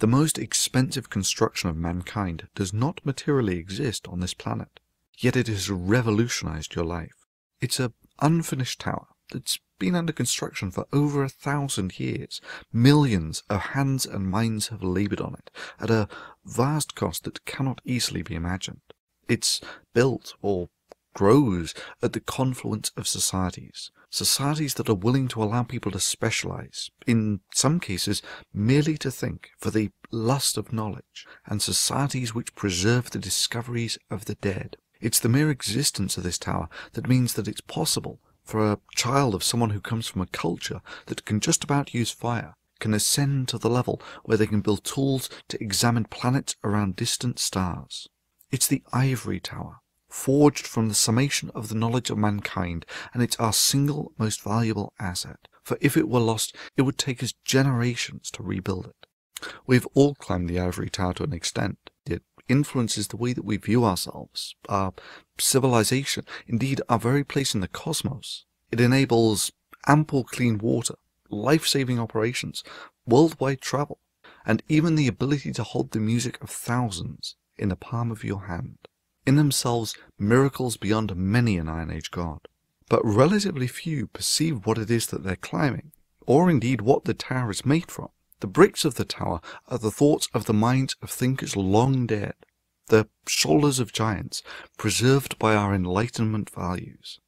The most expensive construction of mankind does not materially exist on this planet, yet it has revolutionized your life. It's an unfinished tower that's been under construction for over 1,000 years. Millions of hands and minds have laboured on it, at a vast cost that cannot easily be imagined. It's built, or grows, at the confluence of societies that are willing to allow people to specialise, in some cases merely to think, for the lust of knowledge, and societies which preserve the discoveries of the dead. It's the mere existence of this tower that means that it's possible for a child of someone who comes from a culture that can just about use fire, can ascend to the level where they can build tools to examine planets around distant stars. It's the ivory tower, forged from the summation of the knowledge of mankind, and it's our single most valuable asset, for if it were lost, it would take us generations to rebuild it. We've all climbed the ivory tower to an extent. It influences the way that we view ourselves, our civilization, indeed our very place in the cosmos. It enables ample clean water, life-saving operations, worldwide travel, and even the ability to hold the music of thousands in the palm of your hand. In themselves, miracles beyond many an Iron Age god. But relatively few perceive what it is that they're climbing, or indeed what the tower is made from. The bricks of the tower are the thoughts of the minds of thinkers long dead, the shoulders of giants, preserved by our Enlightenment values.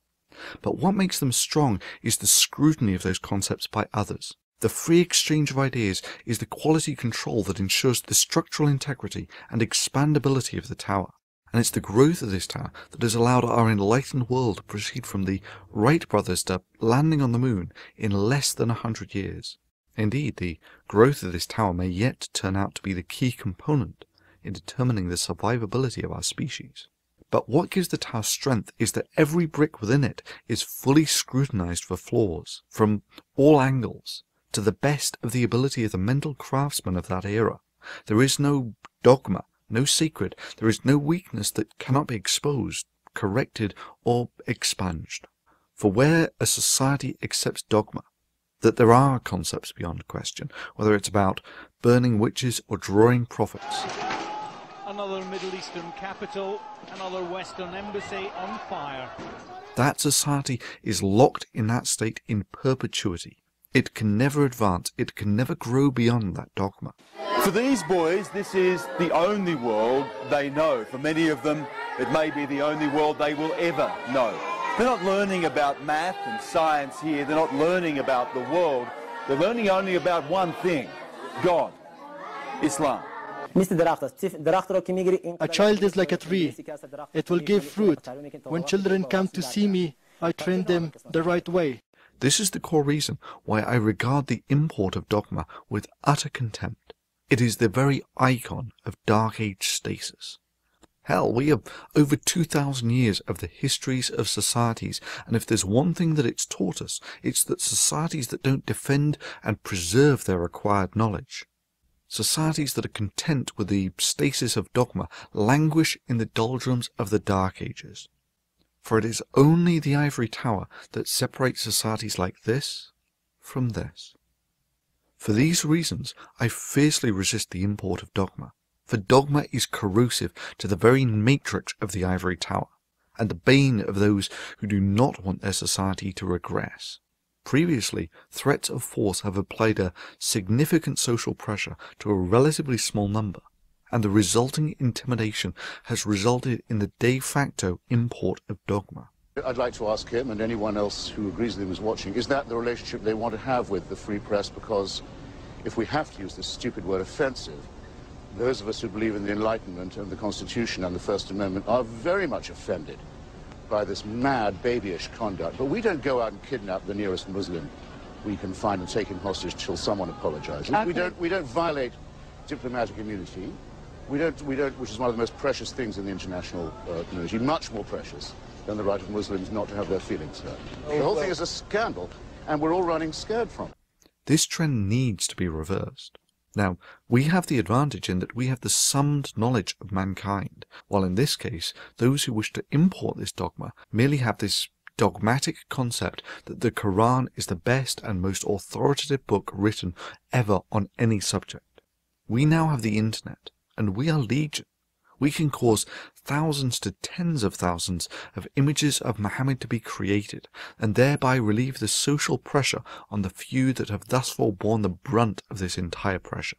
But what makes them strong is the scrutiny of those concepts by others. The free exchange of ideas is the quality control that ensures the structural integrity and expandability of the tower. And it's the growth of this tower that has allowed our enlightened world to proceed from the Wright brothers to landing on the moon in less than 100 years. Indeed, the growth of this tower may yet turn out to be the key component in determining the survivability of our species. But what gives the tower strength is that every brick within it is fully scrutinized for flaws, from all angles, to the best of the ability of the mental craftsmen of that era. There is no dogma, no secret, there is no weakness that cannot be exposed, corrected, or expunged. For where a society accepts dogma, that there are concepts beyond question, whether it's about burning witches or drawing prophets. Another Middle Eastern capital, another Western embassy on fire. That society is locked in that state in perpetuity. It can never advance, it can never grow beyond that dogma. For these boys, this is the only world they know. For many of them, it may be the only world they will ever know. They're not learning about math and science here. They're not learning about the world. They're learning only about one thing: God, Islam. A child is like a tree. It will give fruit. When children come to see me, I train them the right way. This is the core reason why I regard the import of dogma with utter contempt. It is the very icon of Dark Age stasis. Hell, we have over 2,000 years of the histories of societies, and if there's one thing that it's taught us, it's that societies that don't defend and preserve their acquired knowledge, societies that are content with the stasis of dogma, languish in the doldrums of the Dark Ages. For it is only the ivory tower that separates societies like this from this. For these reasons, I fiercely resist the import of dogma, for dogma is corrosive to the very matrix of the ivory tower, and the bane of those who do not want their society to regress. Previously, threats of force have applied a significant social pressure to a relatively small number, and the resulting intimidation has resulted in the de facto import of dogma. I'd like to ask him and anyone else who agrees with him is watching, is that the relationship they want to have with the free press? Because if we have to use this stupid word offensive, those of us who believe in the Enlightenment and the Constitution and the First Amendment are very much offended by this mad, babyish conduct. But we don't go out and kidnap the nearest Muslim we can find and take him hostage till someone apologizes. Okay. We don't violate diplomatic immunity. We don't, which is one of the most precious things in the international community, much more precious than the right of Muslims not to have their feelings hurt. The whole thing is a scandal, and we're all running scared from it. This trend needs to be reversed. Now, we have the advantage in that we have the summed knowledge of mankind, while in this case, those who wish to import this dogma merely have this dogmatic concept that the Quran is the best and most authoritative book written ever on any subject. We now have the internet, and we are legion. We can cause thousands to tens of thousands of images of Mohammed to be created, and thereby relieve the social pressure on the few that have thus far borne the brunt of this entire pressure.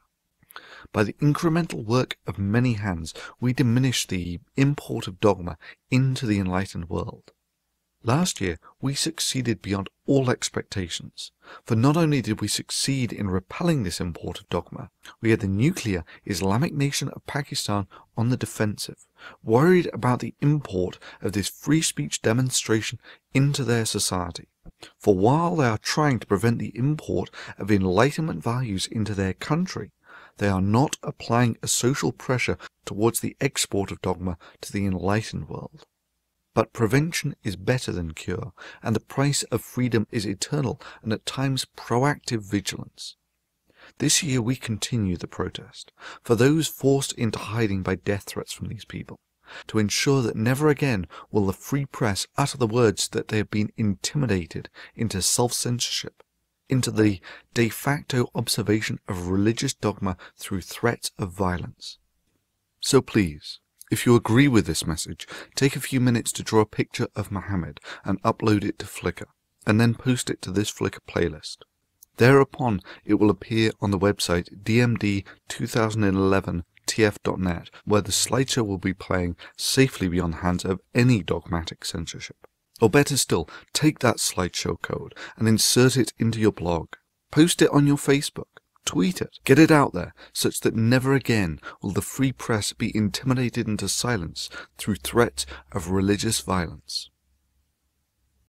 By the incremental work of many hands, we diminish the import of dogma into the enlightened world. Last year, we succeeded beyond all expectations, for not only did we succeed in repelling this import of dogma, we had the nuclear Islamic nation of Pakistan on the defensive, worried about the import of this free speech demonstration into their society. For while they are trying to prevent the import of Enlightenment values into their country, they are not applying a social pressure towards the export of dogma to the enlightened world. But prevention is better than cure, and the price of freedom is eternal and at times proactive vigilance. This year we continue the protest, for those forced into hiding by death threats from these people, to ensure that never again will the free press utter the words that they have been intimidated into self-censorship, into the de facto observation of religious dogma through threats of violence. So please, if you agree with this message, take a few minutes to draw a picture of Mohammed and upload it to Flickr, and then post it to this Flickr playlist. Thereupon it will appear on the website dmd2011tf.net, where the slideshow will be playing safely beyond the hands of any dogmatic censorship. Or better still, take that slideshow code and insert it into your blog. Post it on your Facebook. Tweet it. Get it out there, such that never again will the free press be intimidated into silence through threats of religious violence.